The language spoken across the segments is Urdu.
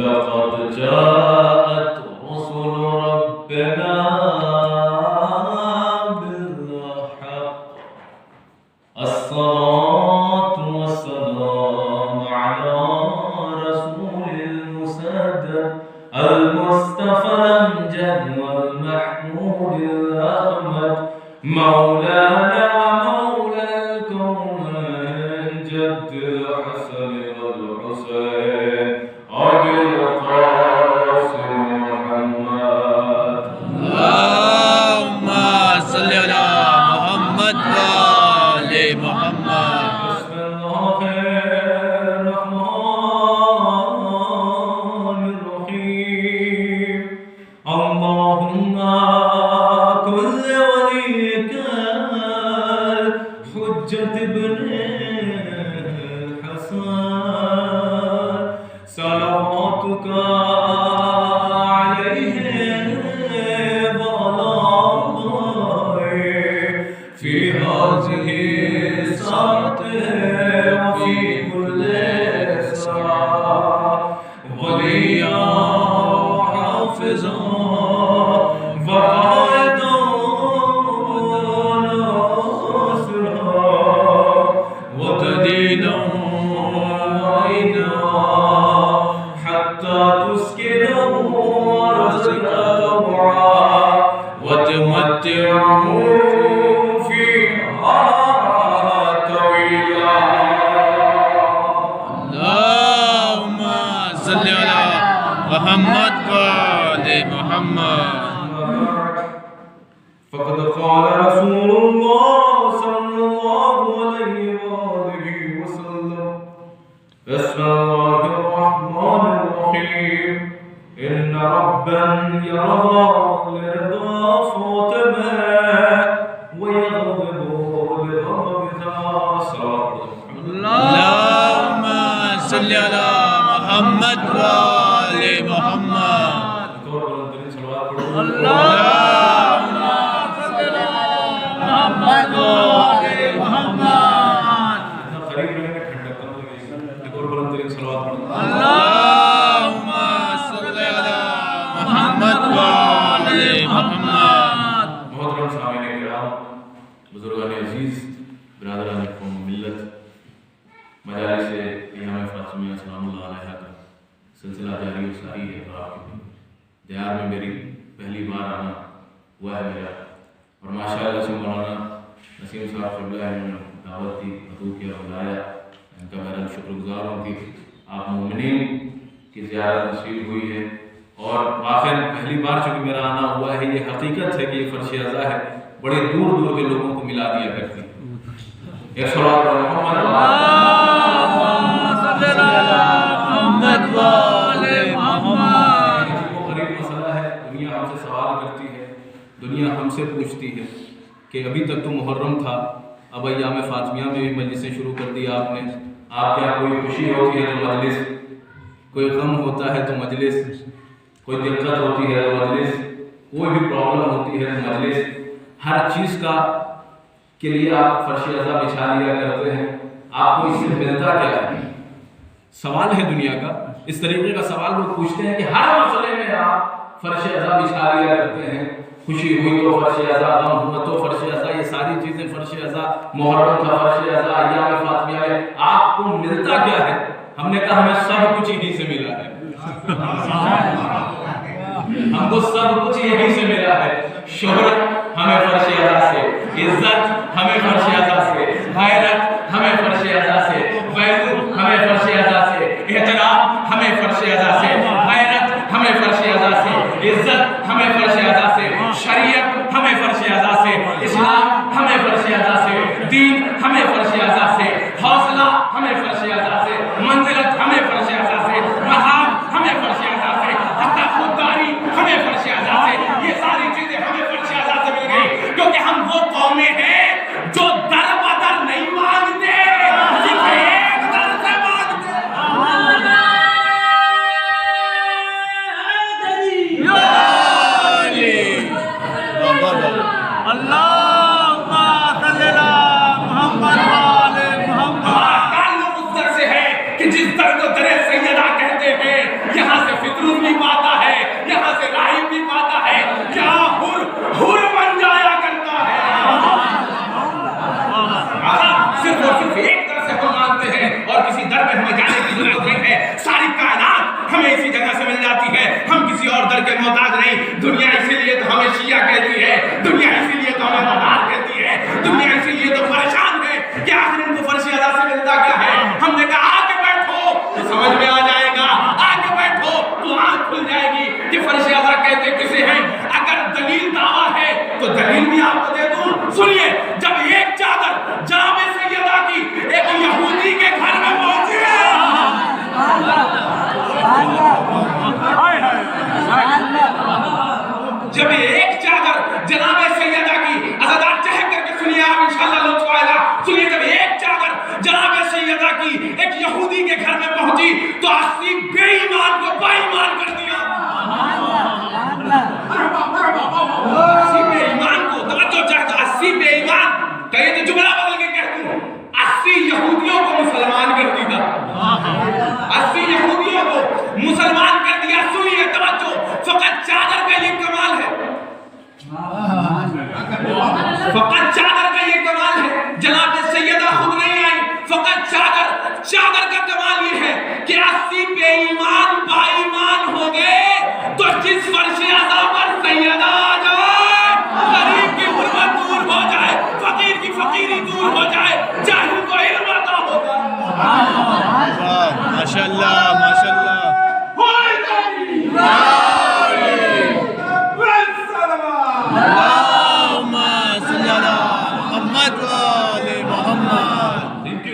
لقد جاءت رسل ربنا بالحق الصلاة والسلام على رسول المسدد المصطفى الأمجد والمحمود الأحمد مولانا ومولى الكون جد الحسن والحسين أبي القاسم محمد. اللهم صل على محمد وآل محمد. بسم الله الرحمن الرحيم. اللهم كل وليك الحجة ابن الحسن صلواتك عليه وعلى آله في هذه الساعة وفي كل ساعة وليا وحافظا وقائدا وناصرا وتدينا وعينا حتى تسكنه رزقا طوعا وتمتعه فيها طويلا. اللهم صل على محمد وآل محمد. فقد قال رسول الله صلى الله عليه وآله وسلم بسم الله الرحمن الرحيم. إن ربا يرضى لرضا فاطمة ويغضب لغضبها. اللهم صل على محمد وآل محمد. اللهم صل على محمد وآل محمد. اللهم صل على محمد وآل محمد. محترم سامعین کرام، بزرگان عزیز، برادران قوم ملت، مجالس ایام فاطمیہ سلام اللہ علیہ کا سلسلہ جاری و ساری ہے. اور آپ کی دیار میں میری پہلی بار آنا ہوا ہے میرا، اور ماشاء اللہ سے مولانا نسیم صاحب قبلہ نے دعوت دی، عطو کیا، بلایا، ان کا میں شکر گزار ہوں کہ آپ مومنین کی زیارت نصیب ہوئی ہے. اور آخر پہلی بار چونکہ میرا آنا ہوا ہے، یہ حقیقت ہے کہ یہ فرش اعضا ہے، بڑے دور دور کے لوگوں کو ملا دیا کرتی. ایک صلوات پڑھو محمد. اللهم صل على محمد وآل محمد. وہ غریب مسئلہ ہے، دنیا ہم سے سوال کرتی ہے، دنیا ہم سے پوچھتی ہے کہ ابھی تک تو محرم تھا، اب ایام فاطمیہ میں بھی مجلسیں شروع کر دی آپ نے. آپ کیا کوئی خوشی ہوتی ہے تو مجلس، کوئی غم ہوتا ہے تو مجلس، کوئی دقت ہوتی ہے تو مجلس، کوئی بھی پرابلم ہوتی ہے تو مجلس. ہر چیز کا کے لیے آپ فرش اعضا بچھا لیا کرتے ہیں. آپ کو اس سے ملتا کیا ہے؟ سوال ہے دنیا کا. اس طریقے کا سوال لوگ پوچھتے ہیں کہ ہر مسئلے میں آپ فرش اعضا بچھا لیا کرتے ہیں. خوشی ہوئی تو فرش اعضا، غم ہوا تو فرش اعضا، یہ ساری چیزیں فرش اعضا. محرم تھا فرش اعضا، ایام فاطمیہ ہے. آپ کو ملتا کیا ہے؟ ہم نے کہا ہمیں سب کچھ یہیں سے ملا ہے. ہم کو سب کچھ یہیں سے ملا ہے. شہرت ہمیں فرش اعضا سے، عزت ہمیں فرش اعضا سے، غیرت ہمیں فرش اعضا سے، ویلو ہمیں فرش اعضا سے، احترام ہمیں فرش اعضا سے، غیرت ہمیں فرش اعضا سے، عزت ہمیں فرش اعضا سے، شریعت ہمیں فرش اعضا سے، اسلام ہمیں فرش اعضا سے، دین ہمیں فرش اعضا سے، حوصلہ ہمیں فرش اعضا سے، منزلت ہمیں فرش اعضا سے، مقام ہمیں فرش اعضا سے، حتی خودداری ہمیں فرش اعضا سے. یہ ساری چیزیں ہمیں فرش اعضا سے مل گئی کیونکہ ہم وہ قومیں ہیں جو تو 80 بے ایمان کو با ایمان کر دیا. 80 بے ایمان کو توجہ چاہتا 80 بے ایمان کہیں تو جملہ بدل کے کہہ دوں 80 یہودیوں کو مسلمان کر دیا. 80 یہودیوں کو مسلمان کر دیا. سنیے توجہ فقط چادر کا یہ کمال ہے. فقط چادر کا یہ کمال ہے. جناب سیدہ خود نہیں آئی. فقط چادر کا کمال یہ ہے کہ 80 بے ایمان با ایمان ہو گئے تو جس فرش عزا پر سیدہ آ جائے غریب کی غربت دور ہو جائے فقیر کی فقیری دور ہو جائے جاہل کو علم عطا ہو جائے. ماشاءاللہ ماشاءاللہ.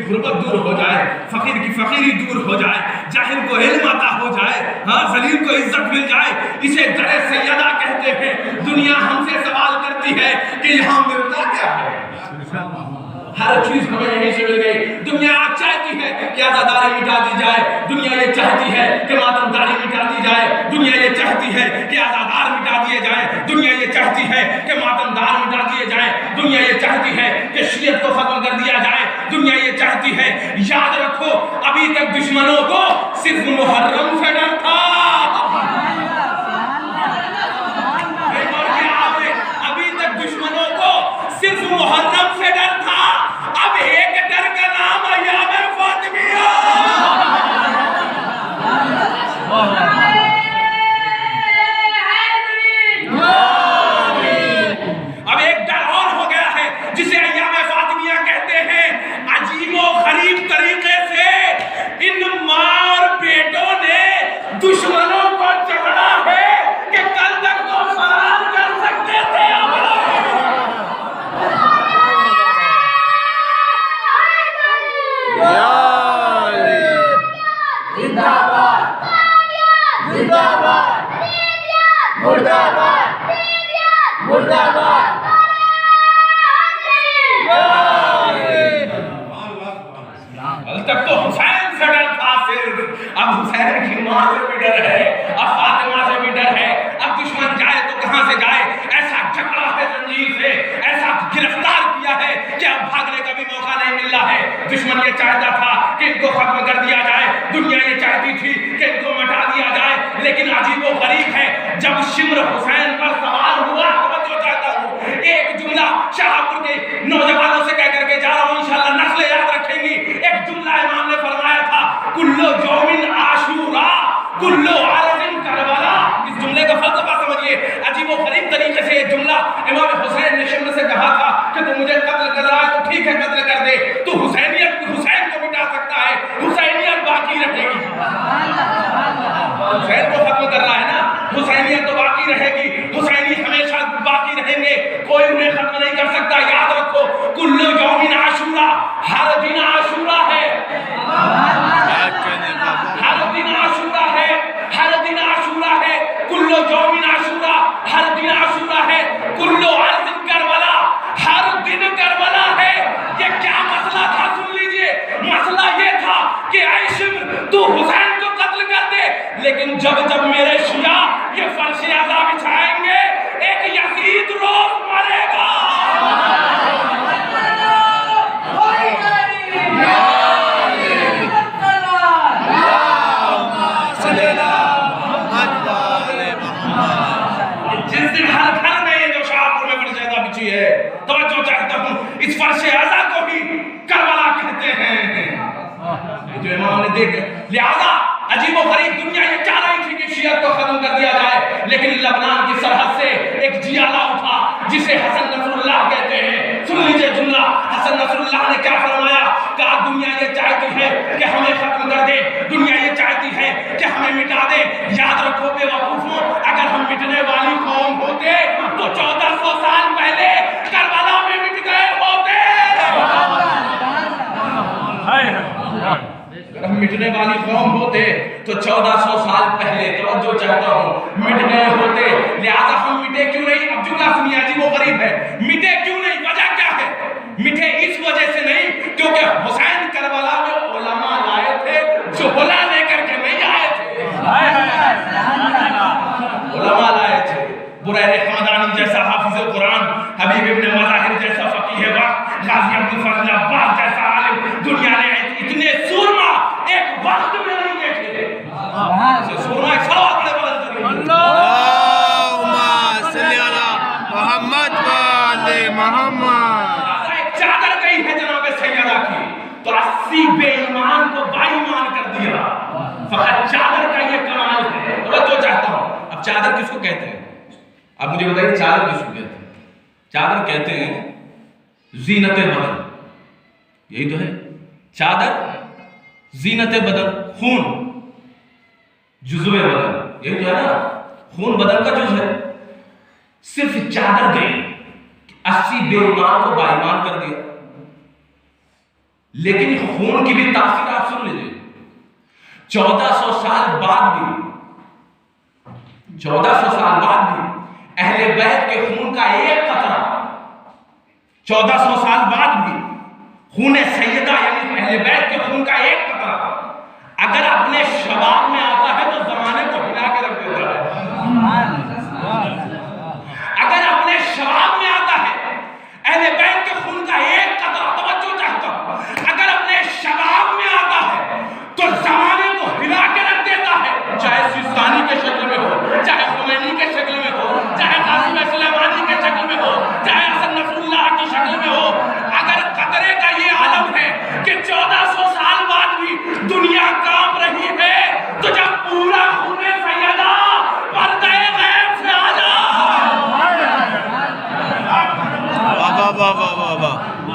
غربت دور ہو جائے فقیر کی فقیری دور ہو جائے جاہل کو علم عطا ہو جائے ہاں ذلیل کو عزت مل جائے. اسے در سیدہ کہتے ہیں. دنیا ہم سے سوال کرتی ہے کہ یہاں ملتا کیا ہے. ہر چیز ہمیں یہیں سے مل گئی. دنیا چاہتی ہے کہ عزاداری مٹا دی جائے. دنیا یہ چاہتی ہے کہ ماتمداری مٹا دی جائے. دنیا یہ چاہتی ہے کہ عزادار مٹا دیے جائیں. دنیا یہ چاہتی ہے کہ ماتمدار مٹا دیے جائیں. دنیا یہ چاہتی ہے کہ شیعت کو ختم کر دیا جائے. دنیا یہ چاہتی ہے. یاد رکھو ابھی تک دشمنوں کو صرف محرم سے ڈر تھا. ابھی تک دشمنوں کو صرف محرم سے ڈر تھا. اب ایک ڈر کا نام ایام فاطمیہ. اب ایک ڈر اور ہو گیا ہے جسے ایام فاطمیہ کہتے ہیں. عجیب و غریب طریقے سے ان ماں اور بیٹوں نے دشمنوں کو جھگڑا ہے کہ کل تک تو فرار کر سکتے تھے. کل تک تو حسین سے ڈر تھا صرف. اب حسین کی ماں سے بھی ڈر ہے. اب فاطمہ سے بھی ڈر ہے. اب دشمن جائے تو کہاں سے جائے. ایسا جھگڑا ہے زنجیر سے. ایسا گرفتار کیا ہے کہ اب بھاگنے کا بھی موقع نہیں مل رہا ہے. دشمن یہ چاہتا تھا کہ ان کو ختم کر دیا جائے. دنیا یہ چاہتی تھی کہ ان کو مٹا دیا جائے. لیکن عجیب و غریب ہے جب شمر حسین پر سوال ہوا توجہ چاہتا ہوں ایک جملہ شاہپور کے نوجوانوں سے کہہ کر کے جا رہا ہوں انشاءاللہ نسلیں یاد رکھیں گی. ایک جملہ امام نے فرمایا تھا کلو یوم عاشورا کلو عرض کربلا. اس جملے کا فلسفہ سمجھیے. عجیب و غریب طریقے سے یہ جملہ امام حسین نے شمر سے کہا تھا کہ تو مجھے قتل کر رہا ہے تو ٹھیک ہے قتل کر دے. تو حسینیت حسین کو مٹا سکتا ہے. حسینیت باقی رہے گی. حسین کو ختم کر رہا ہے نا. حسینیت تو باقی رہے گی. حسینی ہمیشہ باقی رہیں گے. کوئی انہیں ختم نہیں کر سکتا. یاد رکھو کلو یوم عاشورا ہر دن عاشورا ہے. ہر دن عاشورا ہے. ہر دن عاشورا ہے. کلو یوم عاشورا ہر دن عاشورا ہے. کلو عرض کربلا ہر دن کربلا ہے. یہ کیا مسئلہ تھا سن لیجئے. مسئلہ یہ تھا کہ اے شمر تو حسین کو قتل کر دے. لیکن جب میرے شیعہ یہ فرش عزا بچھائیں گے ایک یزید روز مرے گا. جس دن ہر گھر میں یہ جو شاہپور میں فرش عزا بچھی ہے توجہ چاہتا ہوں اس فرش عزا کو بھی کربلا کہتے ہیں. جو امام نے دیکھ لہذا عجیب و غریب دنیا یہ چاہ رہی تھی کہ شیعت کو ختم کر دیا جائے. لیکن لبنان کی سرحد سے ایک جیالہ اٹھا جسے حسن نصر اللہ کہتے ہیں. سن لیجئے جملہ حسن نصر اللہ نے کیا فرمایا. کہا دنیا یہ چاہتی ہے کہ ہمیں ختم کر دے. دنیا یہ چاہتی ہے کہ ہمیں مٹا دے. یاد رکھو بے وقوفوں اگر ہم مٹنے والی قوم ہوتے تو 1400 سال پہلے کربلا میں مٹ گئے ہوتے. اگر ہم مٹنے والی قوم ہوتے تو 1400 سال پہلے توجہ چاہتا ہوں مٹ گئے ہوتے. لہذا ہم مٹے کیوں نہیں. اب جملہ سنیے عجیب و غریب ہے. مٹے کیوں نہیں. وجہ کیا ہے. مٹے اس وجہ سے نہیں کیونکہ حسین کربلا میں علماء لائے تھے جو بلا لے کر کے محمد. ایک چادر گئی ہے جناب سیدہ کی تو 80 بے ایمان کو با ایمان کر دیا. فقط چادر کا یہ کمال ہے. توجہ چاہتا ہوں. اب چادر کس کو کہتے ہیں؟ اب مجھے بتائیے چادر کس کو کہتے ہیں؟ چادر کہتے ہیں زینت بدن. یہی تو ہے چادر. زینت بدن خون جزو بدن. یہی تو ہے نا, خون بدن کا جز ہے. صرف چادر گئی 80 بے ایمان کو با ایمان کر دیا. لیکن خون کی بھی تاثیر آپ سن لیجیے. 1400 سال بعد بھی اہل بیت کے خون کا ایک قطرہ 1400 سال بعد بھی خون سیدہ یعنی اہل بیت کے خون کا ایک قطرہ اگر اپنے شباب میں آتا ہے تو زمانے کو ہلا کے رکھ دیتا ہے. اگر اپنے شباب میں آتا ہے اہل بیت کے خون کا ایک قطرہ, توجہ چاہتا ہوں, اگر اپنے شباب میں آتا ہے تو زمانے کو ہلا کے رکھ دیتا ہے. چاہے سیستانی کے شکل میں ہو, چاہے خمینی کے شکل میں ہو, چاہے قاسم سلیمانی کے شکل میں ہو, چاہے حسن نصر اللہ کی شکل میں ہو. اگر قطرے کا یہ عالم ہے کہ 1400 سال بعد بھی دنیا کانپ رہی ہے تو جب پورا خون سیدہ پردہ غیب سے آ جا.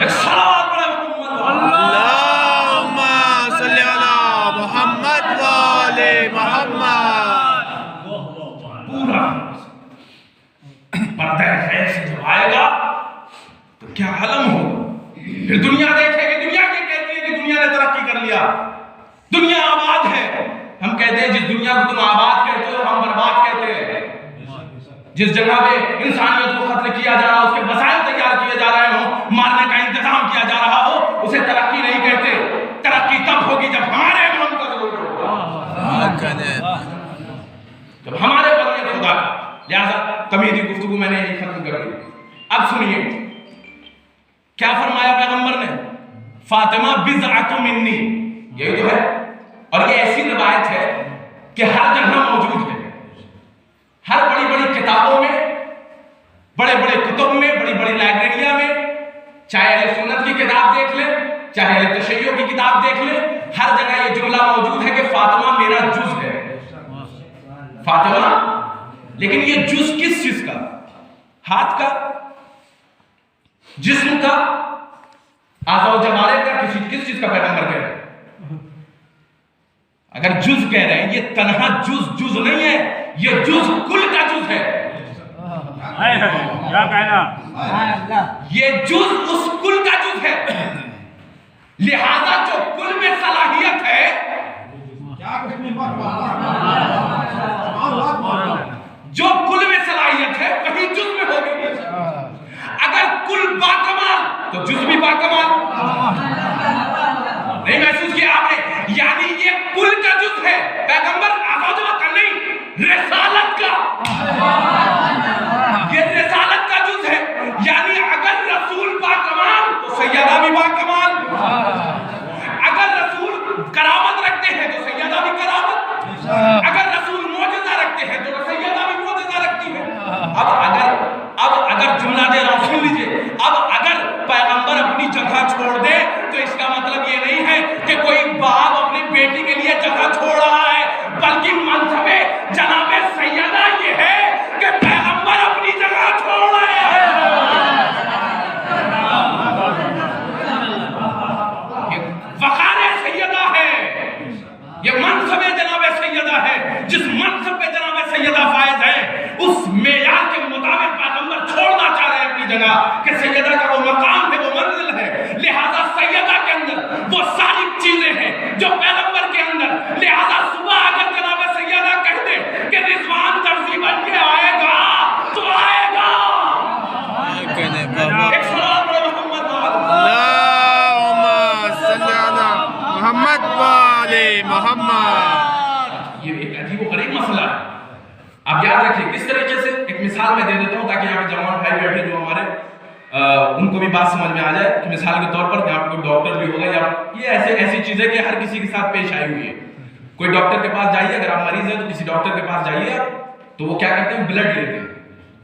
ایک صلوات پڑھے محمد. اللہم صلی علی محمد و آل محمد. پورا پردہ غیب سے جب آئے گا تو کیا عالم ہوگا. پھر دنیا دیکھے گی, دنیا کی کہتی ہے کہ دنیا نے ترقی کر لیا, دنیا آباد ہے. ہم کہتے ہیں جس دنیا کو تم آباد کہتے ہو ہم برباد کہتے ہیں. جس جگہ پہ انسانیت کو قتل کیا جا رہا ہو, اس کے وسائل تیار کیے جا رہے ہوں, مارنے کا انتظام کیا جا رہا ہو, اسے ترقی نہیں کہتے. ترقی تب ہوگی جب ہمارے امام کا ضرور ہوگا, جب ہمارے بندے خدا کا. لہذا کمیٹی گفتگو میں نے یہی ختم کر دی. اب سنیے کیا فرمایا پیغمبر نے, فاطمہ بضعۃ منی. یہی تو ہے, اور یہ ایسی روایت ہے کہ ہر جگہ موجود ہے. ہر بڑی بڑی کتابوں میں, بڑے بڑے کتب میں, بڑی بڑی لائبریریاں میں, چاہے اہل سنت کی کتاب دیکھ لیں, چاہے اہل تشیع کی کتاب دیکھ لیں, ہر جگہ یہ جملہ موجود ہے کہ فاطمہ میرا جز ہے. فاطمہ. لیکن یہ جز کس چیز کا؟ ہاتھ کا, جسم کا, اعضاء و جوارح کا, کس چیز کا پیغمبر کہہ رہے ہیں؟ اگر جز کہہ رہے ہیں, یہ تنہا جز نہیں ہے, یہ جز کل کا جز ہے. کیا کہنا؟ یہ جز اس کل کا جز ہے. لہذا جو کل میں صلاحیت ہے, جو کل میں صلاحیت ہے وہی جز میں ہوگی. اگر کل باکمال تو جز بھی باکمال. نہیں محسوس کیا آپ نے؟ یعنی یہ کل کا جز ہے, پیغمبر آزاد کا نہیں, رسالت کا. یہ رسالت کا جز ہے. یعنی اگر رسول باکمال تو سیدہ بھی باکمال. اگر رسول کرامت رکھتے ہیں تو سیدہ بھی کرامت. اگر رسول معجزہ رکھتے ہیں تو سیدہ بھی معجزہ رکھتی ہے. اب اگر جملہ دے رہا ہوں سن لیجئے, اب اگر پیغمبر اپنی جگہ چھوڑ دے تو اس کا مطلب یہ نہیں ہے کہ کوئی باپ اپنی بیٹی کے لیے جگہ چھوڑ رہا ہے, بلکہ منصب جناب سیدہ یہ ہے کہ پیغمبر اپنی جگہ چھوڑ رہے ہیں. یہ وقار سیدہ ہے, یہ منصب جناب سیدہ ہے. جس منصب پہ جناب سیدہ فائز ہے اس معیار کے مطابق پیغمبر چھوڑنا چاہ رہے ہیں اپنی جگہ کہ سیدہ کا وہ مقام ہے, وہ منزل ہے. لہذا سیدہ کے اندر وہ ساری چیزیں ہیں جو پیغمبر کے اندر. لہذا صبح اگر جناب سیدہ کہہ دے کہ رضوان درزی بن کے آئے گا تو آئے گا. ایک صلوات پڑھو محمد اللہم صلی علی محمد و آل محمد. یہ ایک عجیب و غریب مسئلہ ہے. آپ یاد رکھیں کس طریقے سے. ایک مثال میں دے دیتا ہوں تاکہ یہاں پہ جوان بھائی بیٹھے جو ہمارے, ان کو بھی بات سمجھ میں آ جائے. کہ مثال کے طور پر یہاں کوئی ڈاکٹر بھی ہوگا, یا یہ ایسی چیزیں کہ ہر کسی کے ساتھ پیش آئی ہوئی ہے. کوئی ڈاکٹر کے پاس جائیے, اگر آپ مریض ہیں تو کسی ڈاکٹر کے پاس جائیے, تو وہ کیا کرتے ہیں, بلڈ لیتے ہیں.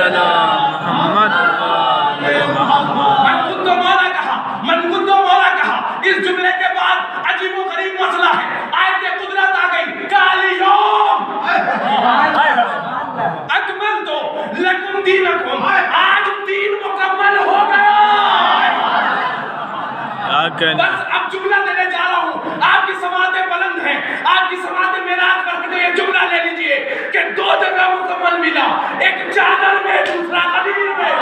صلی اللہ محمد من خود تو مولا کہا، من خود تو مولا کہا. اس جملے کے بعد عجیب و غریب مسئلہ ہے. آیت قدرت آ گئی کہ الیوم اکملت لکم دینکم، آج دین مکمل ہو گیا. بس اب جملہ دینے جا رہا ہوں. آپ کی سماعتیں بلند ہیں، آپ کی سماعتیں معراج پر ہیں. یہ جملہ لے لیجئے کہ دو جگہ مکمل ملا، ایک چادر میں دوسرا غدیر میں.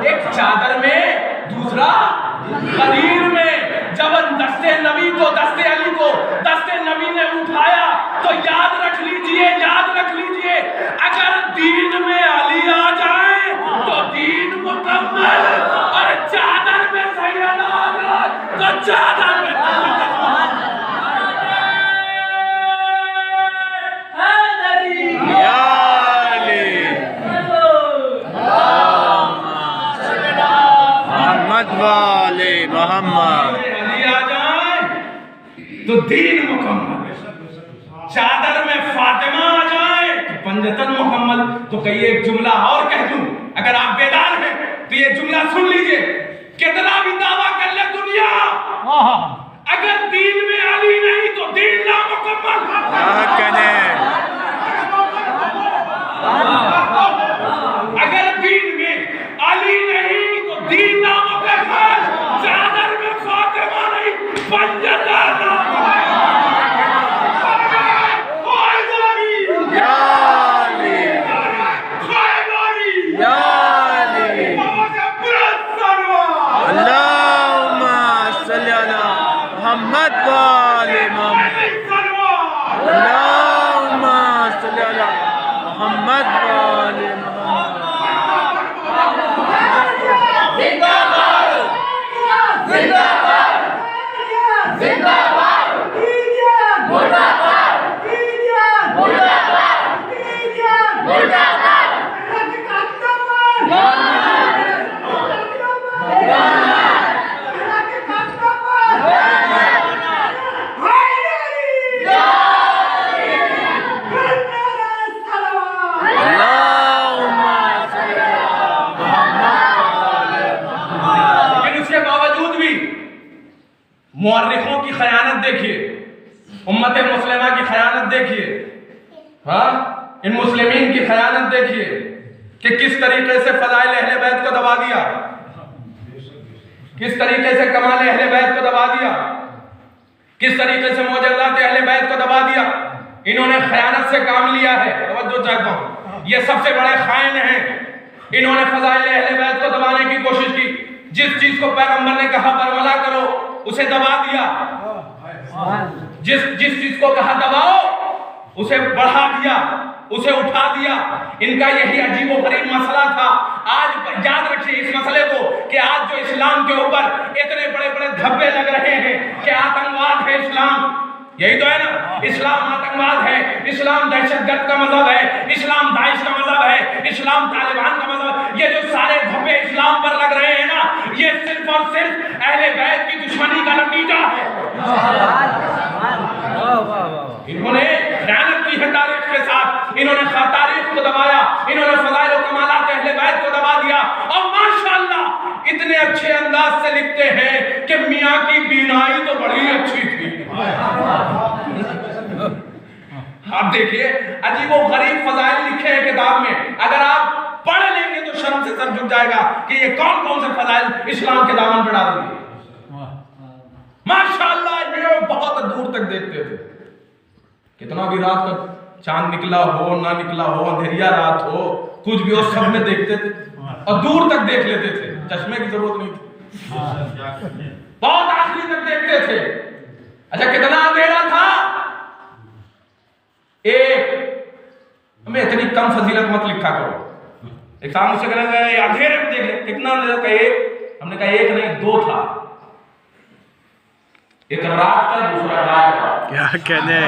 ایک چادر میں دوسرا غدیر میں. جب دست نبی کو، دست علی کو دست نبی نے اٹھایا تو یاد رکھ لیجئے، یاد رکھ لیجئے، اگر دین میں علی آ جائے تو دین مکمل، اور چادر میں سیدنا آ جائے تو چادر میں محمد والے محمد. علی آ جائے تو دین مکمل. چادر میں فاطمہ آ جائے تو پنجتن مکمل. تو کئی ایک جملہ اور کہہ دوں، اگر آپ بیدار ہیں تو یہ جملہ سن لیجئے. کتنا بھی دعویٰ کر لے دنیا، اگر دین میں علی نہیں تو دین نامکمل. اگر دین میں علی نہیں تو دین نامکمل. چادر میں فاطمہ نہیں، پنجتن محمد والے محمد. اللہم صلی علی محمد والے محمد. زندہ باد، زندہ باد، زندہ باد، مردہ باد، مردہ باد، مردہ باد. مورخوں کی خیانت دیکھیے، امت مسلمہ کی خیانت دیکھیے، ہاں ان مسلمین کی خیانت دیکھیے کہ کس طریقے سے فضائل اہل بیت کو دبا دیا، کس طریقے سے کمال اہل بیت کو دبا دیا، کس طریقے سے معجزات اہل بیت کو دبا دیا. انہوں نے خیانت سے کام لیا ہے. توجہ چاہتا ہوں، یہ سب سے بڑے خائن ہیں. انہوں نے فضائل اہل بیت کو دبانے کی کوشش کی. جس چیز کو پیغمبر نے کہا برملا کرو اسے دبا دیا، جس چیز کو کہا دباؤ اسے بڑھا دیا، اسے اٹھا دیا. ان کا یہی عجیب و غریب مسئلہ تھا. آج یاد رکھیے اس مسئلے کو کہ آج جو اسلام کے اوپر اتنے بڑے بڑے دھبے لگ رہے ہیں کہ آتنکواد ہے اسلام، یہی تو ہے نا. اسلام آتنکواد ہے، اسلام دہشت گرد کا مذہب ہے، اسلام داعش کا مذہب ہے، اسلام طالبان کا مذہب. یہ جو سارے دھبے اسلام پر لگ رہے ہیں نا، یہ صرف اور صرف اہل بیت کی دشمنی کا نتیجہ ہے. انہوں نے خیانت کی ہے تاریخ کے ساتھ. انہوں نے تاریخ کو دبایا، انہوں نے فضائل و کمالات اہل بیت کو دبا دیا. اور ماشاءاللہ اتنے اچھے انداز سے لکھتے ہیں کہ میاں کی بینائی تو بڑی اچھی تھی. آپ دیکھیے عجیب و غریب فضائل لکھے ہیں کتاب میں. اگر آپ پڑھ لیں گے تو شرم سے سر جھک جائے گا کہ یہ کون کون سے فضائل اسلام کے دامن پہ ڈال دیے. ماشاءاللہ یہ بہت دور تک دیکھتے تھے. کتنا بھی رات کا چاند نکلا ہو نہ نکلا ہو، اندھیریا رات ہو، کچھ بھی ہو، سب میں دیکھتے تھے اور دور تک دیکھ لیتے تھے. چشمے کی ضرورت نہیں تھی، بہت آخری تک دیکھتے تھے. اچھا کتنا اندھیرا تھا؟ ہمیں اتنی کم فضیلت مت لکھا کرو. ایک سامنے مجھ سے کہنے لگا اندھیرے میں دیکھ لیں کتنا اندھیرا تھا. ایک ہم نے کہا ایک نہیں دو تھا، ایک رات کا دوسرا رات کا. کیا کہنے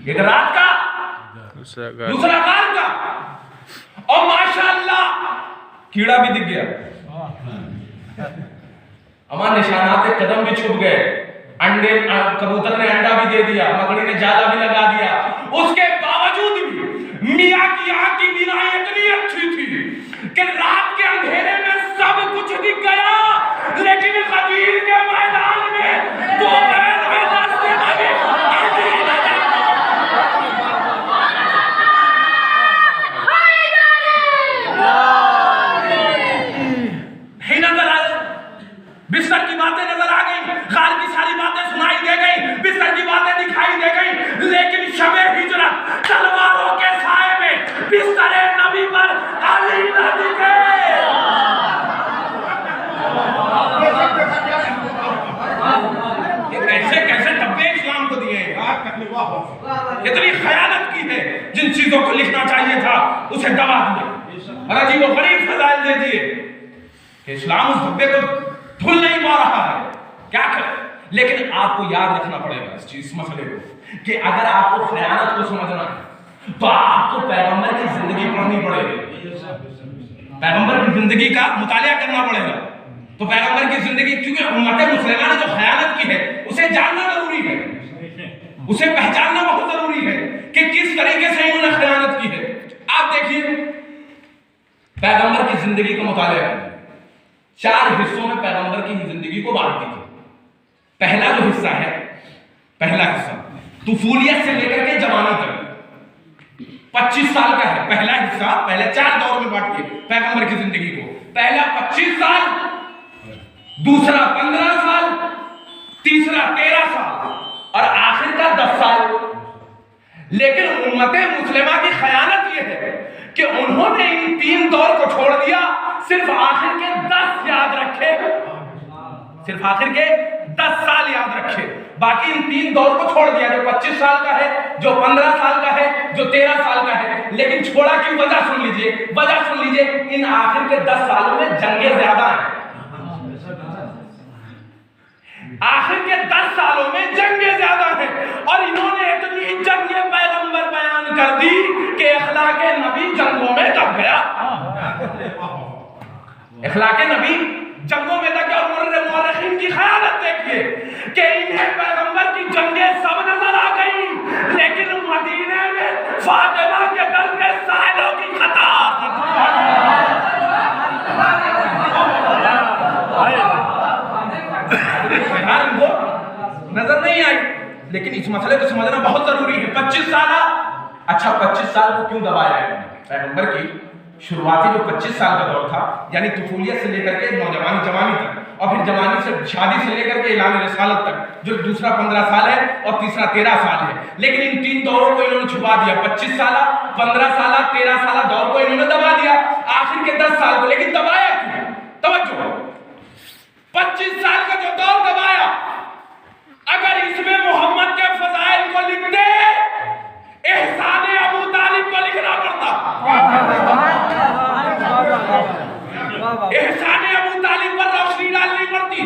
ایک رات کا دوسرا رات کا. اور ماشاءاللہ کیڑا بھی دکھ گیا، ہمارے نشانات قدم بھی چھپ گئے. انڈے کبوتر نے انڈا بھی دے دیا، مکڑی نے جالا بھی لگا دیا. اس کے باوجود اتنی خیانت کی ہے، جن چیزوں کو لکھنا چاہیے تھا اسے دبا دیا اور عجیب و غریب فضائل دے دیے کہ اسلام اس دھبے کو دھل نہیں پا رہا ہے، کیا کرے؟ لیکن آپ کو یاد رکھنا پڑے گا اس مسئلے کو کہ اگر آپ کو خیانت کو سمجھنا ہے تو آپ کو پیغمبر کی زندگی پڑھنی پڑے گی، پیغمبر کی زندگی کا مطالعہ کرنا پڑے گا۔ تو پیغمبر کی زندگی، کیونکہ امت مسلمہ نے جو خیانت کی ہے اسے جاننا ضروری ہے، اسے پہچاننا بہت ضروری ہے کہ کس طریقے سے انہوں نے خیانت کی ہے۔ آپ دیکھیے پیغمبر کی زندگی کا مطالعہ کریں، 4 حصوں میں پیغمبر کی زندگی کو بانٹ دیجیے۔ پہلا جو حصہ ہے، پہلا حصہ طفولیت سے لے کر کے جوانی تک 25 سال کا ہے۔ پہلا حصہ پہلے 4 دور میں بانٹیے پیغمبر کی زندگی کو۔ پہلا 25 سال، دوسرا 15 سال، تیسرا 13 سال اور آخر کا 10 سال۔ لیکن امت مسلمہ کی خیانت یہ ہے کہ انہوں نے ان 3 دور کو چھوڑ دیا، صرف آخر کے 10 یاد رکھے، صرف آخر کے 10 سال یاد رکھے، باقی ان 3 دور کو چھوڑ دیا، جو 25 سال کا ہے، جو 15 سال کا ہے، جو 13 سال کا ہے۔ لیکن چھوڑا کی وجہ سن لیجئے، وجہ سن لیجئے، ان آخر کے 10 سالوں میں جنگیں زیادہ ہیں، آخر کے 10 سالوں میں جنگیں زیادہ ہیں، اور انہوں نے اتنی جنگیں پیغمبر بیان کر دی کہ اخلاق نبی جنگوں میں دب گیا، اخلاق نبی جنگوں میں دب گیا۔ اور مورخین کی خیالت دیکھیے کہ انہیں پیغمبر کی جنگیں سب نظر آ گئی، لیکن مدینے میں فاطمہ کے در کے سائلوں کی قطار نظر نہیں آئی۔ لیکن اس مسئلے کو سمجھنا بہت ضروری ہے۔ 25 سالہ، اچھا 25 سال کو کیوں دبایا ہے؟ پیغمبر کی شروعاتی جو 25 سال کا دور تھا، یعنی طفولیت سے لے کر کے نوجوانی جوانی تک، اور پھر جوانی سے شادی سے لے کر کے اعلان رسالت تک، جو دوسرا 15 سال ہے اور تیسرا 13 سال ہے، لیکن ان 3 دوروں کو انہوں نے چھپا دیا۔ 25 سالہ، 15 سالہ، 13 سالہ دور کو انہوں نے دبا دیا، آخر کے 10 سال کو۔ لیکن دبایا کیوں؟ توجہ، 25 سال کا جو دور دبایا، اگر اس میں محمد کے فضائل کو لکھتے، احسان ابو طالب کو لکھنا پڑتا، احسان ابو طالب پر روشنی ڈالنی پڑتی۔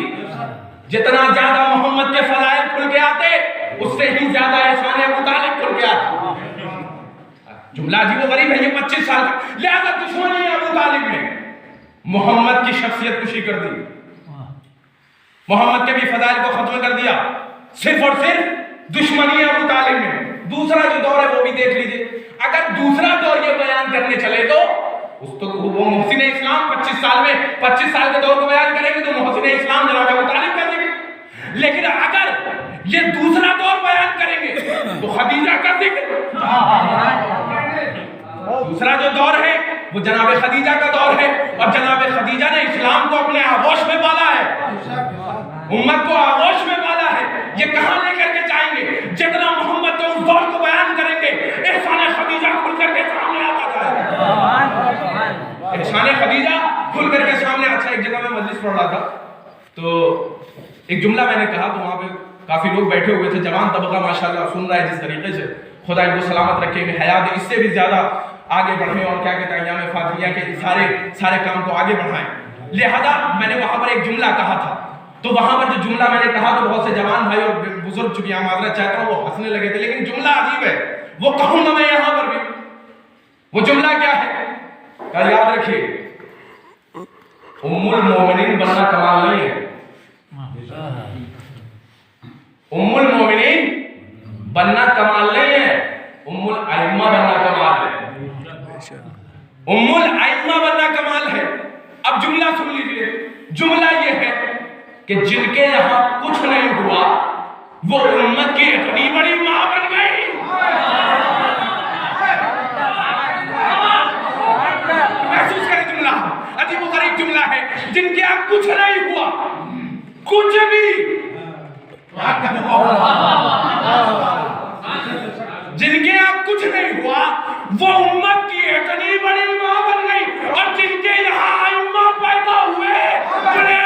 جتنا زیادہ محمد کے فضائل کھل کے آتے، اس سے ہی زیادہ احسان ابو طالب کھل کے آتا۔ جملہ عجیب و غریب ہے یہ 25 سال کا۔ لہذا دشمنی ابو طالب نے محمد کی شخصیت کشی کر دی، محمد کے بھی فضائل کو ختم کر دیا، صرف اور صرف دشمنی ابو طالب میں۔ دوسرا جو دور ہے وہ بھی دیکھ لیجئے۔ اگر دوسرا دور یہ بیان کرنے چلے تو اس تو وہ محسن اسلام 25 سال میں 25 سال کے دور کو بیان کریں گے تو محسن اسلام جناب ابو طالب کا ذکر۔ لیکن اگر یہ دوسرا دور بیان کریں گے تو خدیجہ کا ذکر۔ دوسرا جو دور ہے وہ جناب خدیجہ کا دور ہے، اور جناب خدیجہ نے اسلام کو اپنے آغوش میں پالا ہے، امت کو آغوش میں پالا ہے۔ یہ کہاں لے کر کے جائیں گے؟ جتنا محمد کے اس دور کو بیان کریں گے، احسان خدیجہ کھل کر کے سامنے آتا جائے گا، احسان خدیجہ کھل کر کے سامنے۔ اچھا، ایک جگہ میں مجلس پڑھ رہا تھا تو ایک جملہ میں نے کہا، تو وہاں پہ کافی لوگ بیٹھے ہوئے تھے، جوان طبقہ ماشاءاللہ سن رہا ہے جس طریقے سے، خدا ان کو سلامت رکھے، ان حیات اس سے بھی زیادہ آگے بڑھیں اور کیا کہتے ہیں ایام فاطمیہ کے سارے کام کو آگے بڑھائیں۔ لہذا میں نے وہاں پر ایک جملہ کہا تھا، تو وہاں پر جو جملہ میں نے کہا تو بہت سے جوان بھائی اور بزرگ، چونکہ یہاں معذرت چاہتا ہوں، وہ ہنسنے لگے تھے، لیکن جملہ عجیب ہے، وہ کہوں گا میں یہاں پر بھی۔ وہ جملہ کیا ہے؟ کیا یاد رکھیے، ام المومنین بننا کمال نہیں ہے، ام المومنین بننا کمال نہیں ہے، ام الائمہ بننا کمال ہے، ام الائمہ بننا کمال ہے۔ اب جملہ سن لیجئے، جملہ یہ ہے کہ جن کے یہاں کچھ نہیں ہوا وہ امت کی اتنی بڑی ماں بن گئی۔ محسوس کریں جملہ، عجیب و غریب جملہ ہے، جن کے یہاں کچھ نہیں ہوا، کچھ بھی، جن کے یہاں کچھ نہیں ہوا وہ امت کی اتنی بڑی ماں بن گئی، اور جن کے یہاں ائمہ پیدا ہوئے انہیں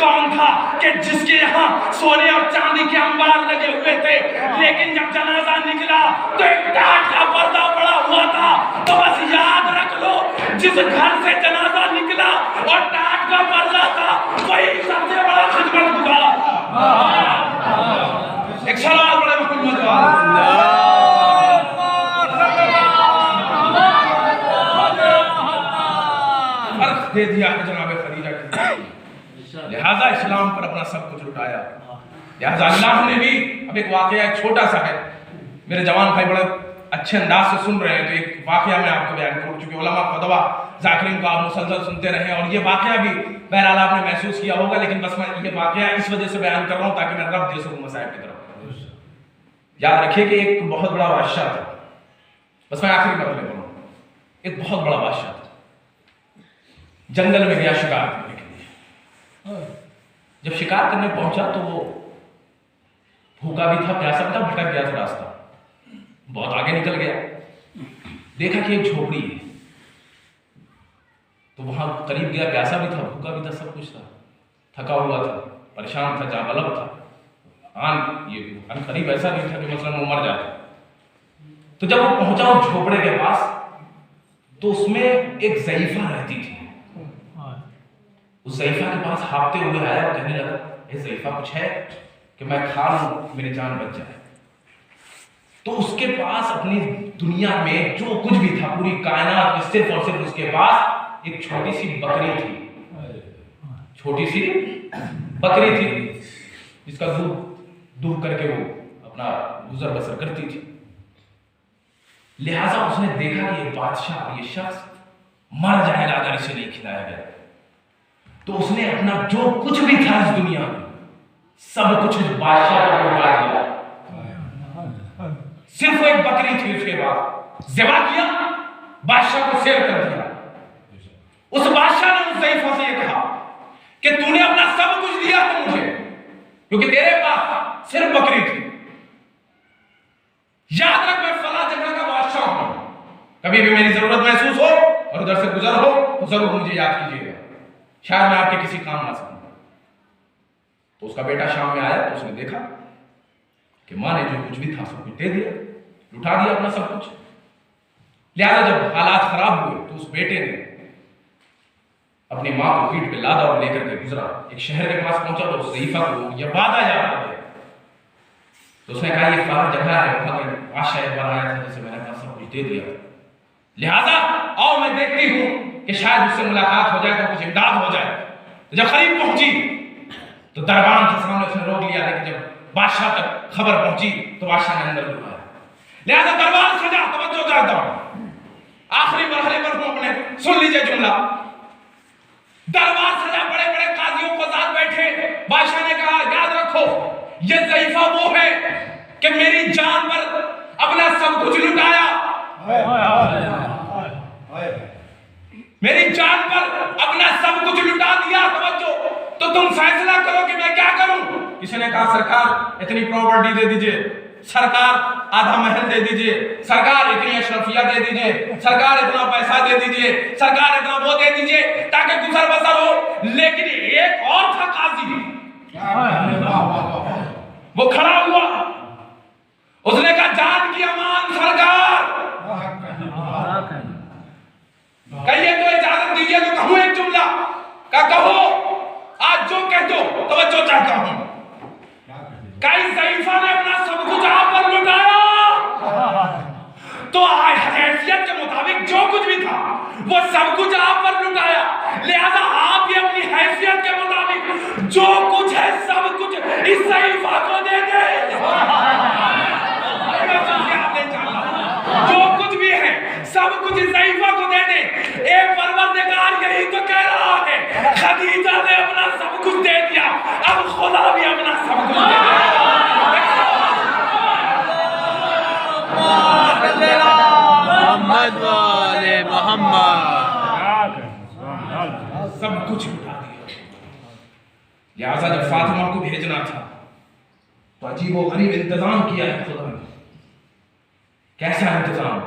کون تھا کہ جس کے یہاں سونے اور چاندی کے انبار لگے ہوئے تھے، لیکن جب جنازہ نکلا تو ایک ٹاٹ کا پردہ پڑا ہوا تھا؟ تو بس یاد رکھ لو، جس گھر سے جنازہ نکلا اور ٹاٹ کا پردہ تھا، وہی سب سے بڑا خدمت گزار تھا۔ ایک سلام بڑے محمد والے فرق دے دیا ہے جناب خدیجہ کی، لہذا اسلام پر اپنا سب کچھ لٹایا۔ لہذا اللہ نے بھی، اب ایک واقعہ ایک چھوٹا سا ہے، میرے جوان بھائی بڑے اچھے انداز سے سن رہے ہیں، تو ایک واقعہ میں آپ کو بیان کروں، چونکہ علماء فتوا ذاکرین کو آپ مسلسل سنتے رہے، اور یہ واقعہ بھی بہرحال آپ نے محسوس کیا ہوگا، لیکن بس میں یہ واقعہ اس وجہ سے بیان کر رہا ہوں تاکہ میں رب دے سکوں مسائل کی طرف۔ یاد رکھیے کہ ایک بہت بڑا بادشاہ تھا، بس میں آخری مرحلے پر ہوں، ایک بہت بڑا بادشاہ تھا، جنگل میں گیا شکار کرنے کے لیے۔ جب شکار کرنے پہنچا تو وہ بھوکا بھی تھا، پیاسا بھی تھا، بھٹک گیا تھا راستہ، بہت آگے نکل گیا، دیکھا کہ ایک جھوپڑی ہے، تو وہاں قریب گیا، پیاسا بھی تھا، بھوکا بھی تھا، سب کچھ تھا، تھکا ہوا تھا، پریشان تھا، جاں بلب تھا، یہ قریب ایسا نہیں تھا کہ مثلا وہ مر جاتا۔ تو جب وہ پہنچا اس جھوپڑے کے پاس تو اس میں ایک ضعیفہ رہتی تھی، اس ضعیفہ کے پاس ہانپتے ہوئے آیا اور کہنے لگا، اے ضعیفہ کچھ ہے کہ میں کھا لوں، میری جان بچ جائے۔ تو اس کے پاس اپنی دنیا میں جو کچھ بھی تھا، پوری کائنات میں صرف اور صرف اس کے پاس ایک چھوٹی سی بکری تھی، چھوٹی سی بکری تھی جس کا دودھ دودھ کر کے وہ اپنا گزر بسر کرتی تھی۔ لہٰذا اس نے دیکھا کہ یہ بادشاہ، یہ شخص مر جائے گا اگر اسے نہیں کھلایا گیا، تو اس نے اپنا جو کچھ بھی تھا اس دنیا میں سب کچھ بادشاہ کو لوٹا دیا، صرف ایک بکری تھی اس کے بعد ذبح کیا، بادشاہ کو سیر کر دیا۔ اس بادشاہ نے اس ضعیفہ سے یہ کہا کہ تو نے اپنا سب کچھ دیا ہے مجھے، کیونکہ تیرے پاس صرف بکری تھی، یاد رکھ میں فلاں جگہ کا بادشاہ ہوں، کبھی بھی میری ضرورت محسوس ہو اور ادھر سے گزر ہو تو ضرور مجھے یاد کیجیے گا، شاید میں آپ کے کسی کام آ سکوں۔ تو اس کا بیٹا شام میں آیا تو اس نے دیکھا کہ ماں نے جو کچھ بھی تھا سب کچھ دے دیا، لٹا دیا اپنا سب کچھ۔ لہذا جب حالات خراب ہوئے تو اس بیٹے نے اپنی ماں کو پیٹھ پہ لادا اور لے کر کے گزرا، ایک شہر کے پاس پہنچا تو اس ضعیفہ کو یہ وعدہ یاد آ گیا، تو اس نے کہا یہ فلاں جگہ ہے، وہاں کے بادشاہ ایک بار آیا تھا جسے میں نے اپنا سب کچھ دے دیا، لہذا آؤ میں دیکھتی ہوں کہ شاید اس سے ملاقات ہو جائے تو کچھ امداد ہو جائے۔ جب قریب پہنچی تو دربان کے سامنے اس نے روک لیا، لیکن جب بادشاہ تک خبر پہنچی تو بادشاہ نے اندر بلایا۔ لہذا دربار سجا، توجہ چاہتا ہوں، آخری مرحلے پر ہوں اپنے، سن لیجئے جملہ۔ دربار سجا، بڑے بڑے قاضیوں کو ساتھ بیٹھے، بادشاہ نے کہا یاد رکھو یہ ضعیفہ وہ ہے کہ میری جان پر اپنا سب کچھ لٹایا، میری جان پر اپنا سب کچھ لٹا دیا، توجہ، تو تم فیصلہ کرو کہ میں کیا کروں۔ کسی نے کہا سرکار اتنی پراپرٹی دے دیجئے، سرکار آدھا محل دے دیجئے، سرکار اتنی اشرفیہ دے دیجئے، سرکار اتنا پیسہ دے دیجئے، سرکار اتنا وہ دے دیجئے تاکہ گزر بسر ہو۔ لیکن ایک اور تھا قاضی، وہ کھڑا ہوا، اس نے کہا جان کی امان سرکار، کہیے تو اجازت دیجئے تو کہوں ایک جملہ، کہو آج جو کہہ دو، توجہ چاہتا ہوں۔ کئی ضعیفہ نے اپنا سب کچھ آپ پر لٹایا، تو حیثیت کے مطابق جو کچھ بھی تھا وہ سب کچھ آپ پر لٹایا، لہذا آپ بھی اپنی حیثیت کے مطابق جو کچھ ہے سب کچھ اس ضعیفہ کو دے دیں۔ جو کچھ بھی ہے سب کچھ اس ضعیفہ کو دے دیں۔ اے پروردگار یہی تو کہہ رہا ہے، خدیجہ نے اپنا سب کچھ دے دیا، اب خدا بھی اپنا سب کچھ دے دیا۔ محمد والے محمد، سب کچھ لٹا دیا۔ لہذا جب فاطمہ کو بھیجنا تھا تو عجیب و غریب انتظام کیا ہے خدا نے۔ کیسا انتظام؟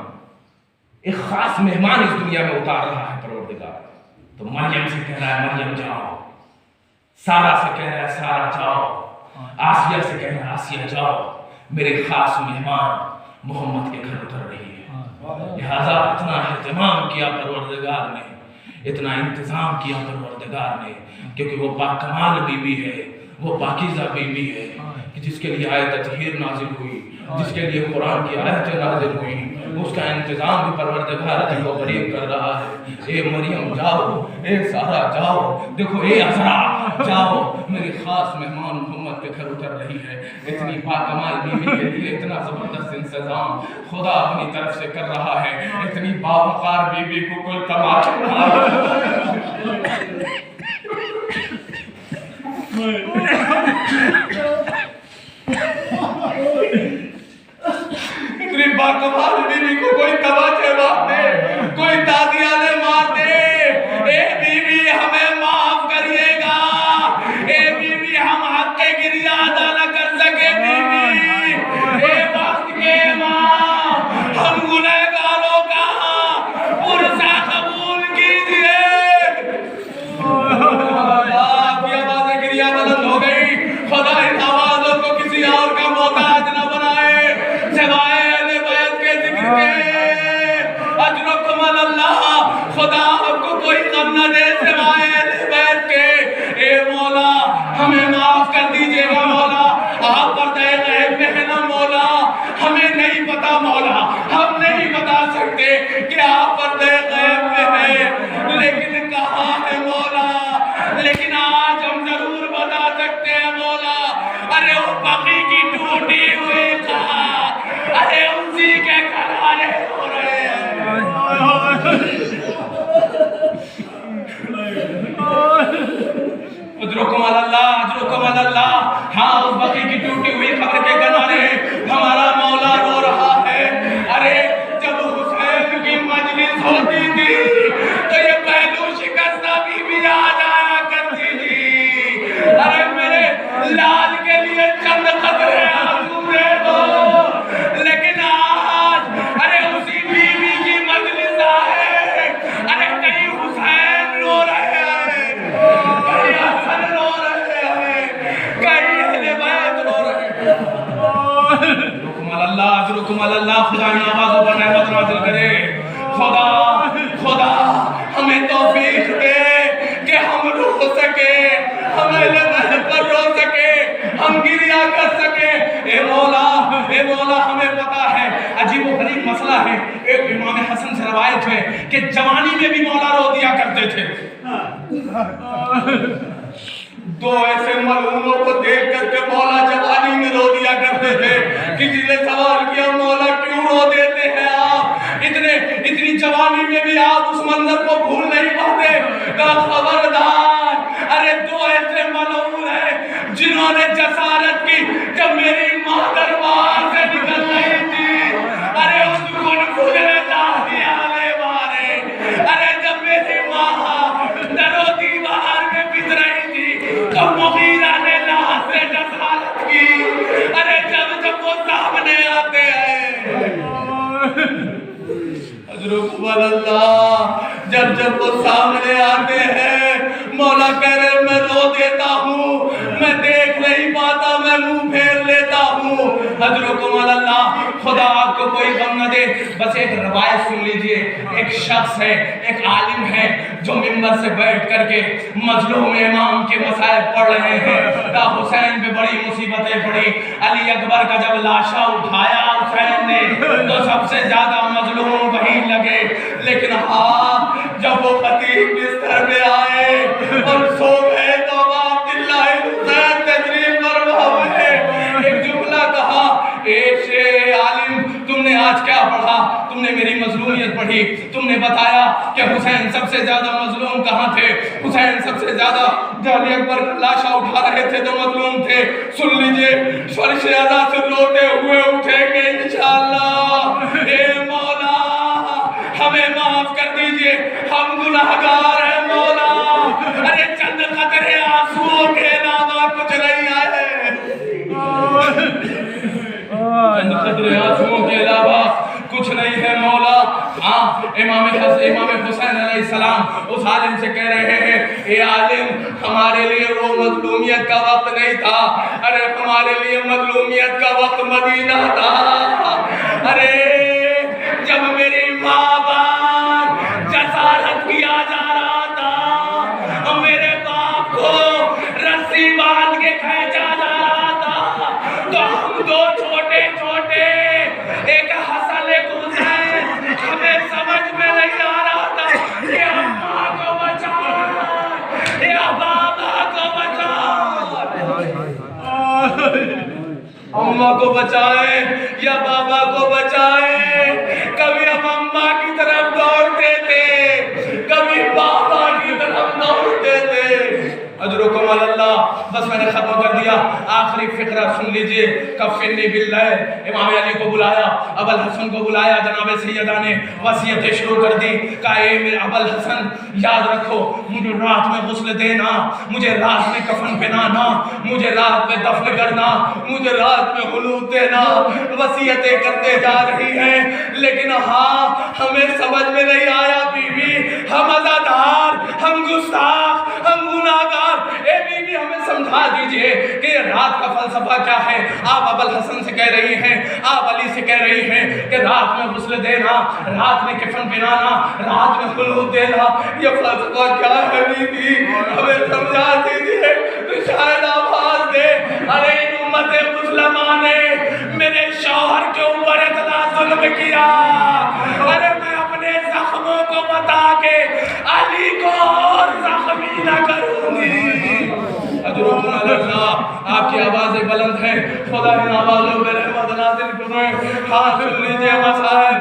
ایک خاص مہمان اس دنیا میں اتار رہا ہے پروردگار، تو مریم سے کہہ رہا ہے مریم جاؤ، سارا سے کہہ رہا ہے سارا جاؤ، آسیہ سے کہہ رہا ہے آسیہ جاؤ، میرے خاص مہمان محمد کے گھر اتر رہی ہے، لہذا اتنا اہتمام کیا پروردگار نے، اتنا انتظام کیا پروردگار نے، کیونکہ وہ باکمال بیوی ہے، وہ پاکیزہ بیوی ہے، جس کے لیے آیت تطہیر نازل ہوئی، جس کے لیے قرآن کی آیتیں نازل ہوئی، اس کا انتظام بھی پروردگار عظیم و غریب کر رہا ہے۔ اے مریم جاؤ، اے سارا جاؤ، دیکھو اے عذرا جاؤ، میری خاص مہمان محمد کے گھر اتر رہی ہے۔ اتنی باکمال بیوی کے لیے اتنا زبردست انتظام خدا اپنی طرف سے کر رہا ہے، اتنی باوقار بیوی کو کوئی تماچا اتنی باکمال بیوی کو کوئی تماچے مار دے، کوئی تازیانے مار دے۔ اے بیوی ہمیں معاف کریے گا، اے بیوی ہم حق کے گریہ ادا نہ کر سکے، بیوی اے وقت کے ماں ہم گنہگاروں کا پرسہ قبول کیجئے۔ آپ کی آوازیں گریہ بلند ہو گئی، خدا ان آوازوں کو کسی اور کا محتاج نہ بنائے سوائے اہل بیت کے ذکر کے۔ اجرکم اللہ، خدا آپ کو کوئی غم نہ دے سوائے اہل بیت کے۔ اے مولا ہمیں معاف کر دیجئے گا مولا، آپ پردہ غیب میں ہے نا مولا، ہمیں نہیں پتا مولا، ہم نہیں بتا سکتے کہ آپ پردہ غیب میں ہیں، لیکن کہاں ہے مولا، لیکن آج ہم ضرور بتا سکتے ہیں مولا۔ ارے وہ بقی کی ٹوٹی ہوئی خواہ، ارے اسی کے کنارے ہو رہے ہیں۔ اجرکم اللہ، اجرکم اللہ، ہاں اس بقی کی ٹوٹی ہوئی قبر کے کنارے ہمارا مولا رو رہا ہے۔ ارے جب حسین کی مجلس ہوتی تھی تو یہ پہلو شکستہ بھی آ جایا کرتی تھی، ارے میرے لال کے لیے چند قطرے آنسو دے دو، لیکن آج ارے اسی بیوی کی مجلس آئے، ارے کہیں حسین رو رہے ہیں، کہیں حسن رو رہے ہیں، کہیں اہل بیت رو رہے ہیں۔ اجرکم اللہ، اجرکم اللہ، خدا ان آوازوں پر رحمت نازل کرے۔ خدا ہمیں توفیق دے کہ ہم رو سکے، ہم اہل بیت پر رو سکے، ہم گریہ کر سکے۔ اے مولا ہمیں پتا ہے عجیب و غریب مسئلہ ہے، ایک امام حسن سے روایت ہے کہ جوانی میں بھی مولا رو دیا کرتے تھے۔ دو ایسے ملعونوں کو دیکھ کر کے مولا جوانی میں رو دیا کرتے تھے۔ کسی نے سوال کیا مولا کیوں رو دیتے ہیں آپ، اتنی جوانی میں بھی آپ اس منظر کو بھول نہیں پاتے؟ کہا خبردار، ارے دو ایسے ملعون ہیں جنہوں نے جسارت کی جب میری ماں دربار سے نکل رہی تھی، ارے اس کو نکلے داہیالے مارے، ارے جب میری ماں در و دیوار میں بت رہی تھی تو مغیرہ نے لاش سے جسارت کی، ارے جب وہ سامنے آتے ہیں۔ اجرکم اللہ، جب وہ سامنے آتے ہیں مولا کہہ رہے میں رو دیتا ہوں، میں دیکھ نہیں پاتا، میں منہ پھیر لیتا ہوں۔ اجرکم اللہ، خدا آپ کو کوئی غم نہ دے۔ بس ایک روایت سن لیجئے، ایک شخص ہے، ایک عالم ہے جو ممبر سے بیٹھ کر کے مظلوم امام کے مسائل پڑھ رہے ہیں۔ کہا حسین پہ بڑی مصیبتیں پڑی، علی اکبر کا جب لاشا اٹھایا حسین نے تو سب سے زیادہ مظلوم وہی لگے، لیکن ہاں جب وہ خطیب بستر میں آئے اور سو گئے تو عبداللہ حسین تشریف فرما ہوئے، ایک جملہ کہا، اے شیخ عالم تم نے آج کیا پڑھا؟ تم نے میری مظلومیت پڑھی، تم نے بتایا کہ حسین سب سے زیادہ مظلوم کہاں تھے، حسین سب سے زیادہ علی اکبر لاشا اٹھا رہے تھے تو مظلوم تھے۔ سن لیجئے، فرش اعلیٰ سے روتے ہوئے اٹھیں گے انشاءاللہ۔ اے مولا ہمیں معاف کر دیجئے، ہم گناہگار ہیں مولا، ارے چند قطرے آنسوؤں کے علاوہ کچھ نہیں آئے، چند قطرے آنسوؤں کے علاوہ کچھ نہیں ہے مولا۔ ہاں امام حسین علیہ السلام اس عالم سے کہہ رہے ہیں اے عالم ہمارے لیے وہ مظلومیت کا وقت نہیں تھا، ارے ہمارے لیے مظلومیت کا وقت مدینہ تھا۔ ارے جب میری ماں باپ جسارت کیا جا رہا تھا، میرے باپ کو رسی باندھ کے کھینچا جا رہا تھا، تو ہم دو چھوٹے چھوٹے ایک حسن ایک حسین، ہمیں سمجھ میں نہیں آ رہا تھا کہ اماں کو بچائے یا بابا کو بچائے، اماں کو بچائے یا بابا کو بچائے۔ کبھی ہم اماں کی طرف دوڑتے تھے، کبھی بابا کی طرف دوڑتے تھے۔ اجرکم اللہ، بس میں نے ختم کر دیا۔ آخری فقرہ سن لیجئے۔ کفنی باللیل، امام علی کو بلایا، ابو الحسن کو بلایا، جناب سیدہ نے وصیتیں شروع کر دی۔ کہا اے میرے ابو الحسن یاد رکھو، مجھے رات میں غسل دینا، مجھے رات میں کفن پہنانا، مجھے رات میں دفن کرنا، مجھے رات میں خلوت دینا۔ وصیتیں کرتے جا رہی ہیں، لیکن ہاں ہمیں سمجھ میں نہیں آیا بی بی، ہم عزادار، ہم گستاخ، ہم گناہگار، اے بی بی ہمیں سمجھا دیجئے کہ یہ رات کا فلسفہ کیا ہے۔ آپ ابو الحسن سے کہہ رہی ہیں، آپ علی سے کہہ رہی ہیں کہ رات میں غسل دینا، رات میں کفن پہنانا، رات میں خلوت دینا، یہ فلسفہ کیا ہے بی بی، ہمیں سمجھا دیجئے تو شاید آواز دے۔ ارے ان امت مسلمہ نے میرے شوہر کے اوپر اتنا ظلم کیا، ارے میں اپنے زخموں کو بتا کے علی کو اور زخمی نہ کروں گی۔ اجرکم اللہ، آپ کی آوازیں بلند ہیں، خدا ان آوازوں میں رحمت نازل کریں۔ ہاتھ سن لیجئے مسائل۔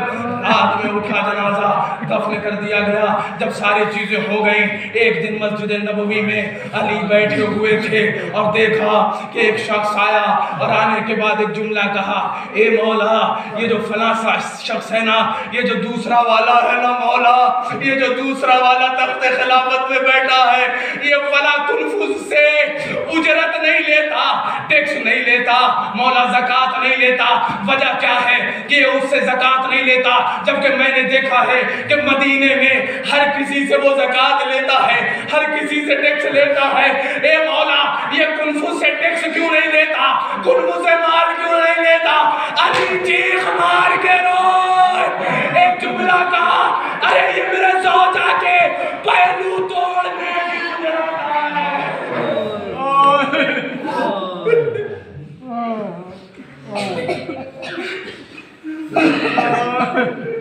رات میں اٹھا جنازہ، دفن کر دیا گیا۔ جب ساری چیزیں ہو گئیں، ایک دن مسجد نبوی میں علی بیٹھے ہوئے تھے اور دیکھا کہ ایک شخص آیا اور آنے کے بعد ایک جملہ کہا، اے مولا یہ جو فلاں شخص ہے نا، یہ جو دوسرا والا ہے نا مولا، یہ جو دوسرا والا تخت خلافت میں بیٹھا ہے، یہ فلاں کنفوس سے اجرت نہیں لیتا، ٹیکس نہیں لیتا، مولا زکاة نہیں لیتا۔ وجہ کیا ہے کہ یہ اس سے زکاة نہیں لیتا، جبکہ میں نے دیکھا ہے کہ مدینے میں ہر کسی سے وہ زکاة لیتا ہے، ہر کسی سے ٹیکس لیتا ہے۔ اے مولا یہ کنفوس سے ٹیکس کیوں نہیں لیتا، کنفوس سے مال کیوں نہیں لیتا؟ علی چیخ مار کے روئے، ایک جملہ کہا، ارے یہ میرے زوجہ کے پہلو توڑنے کی اجرت ہے۔ Oh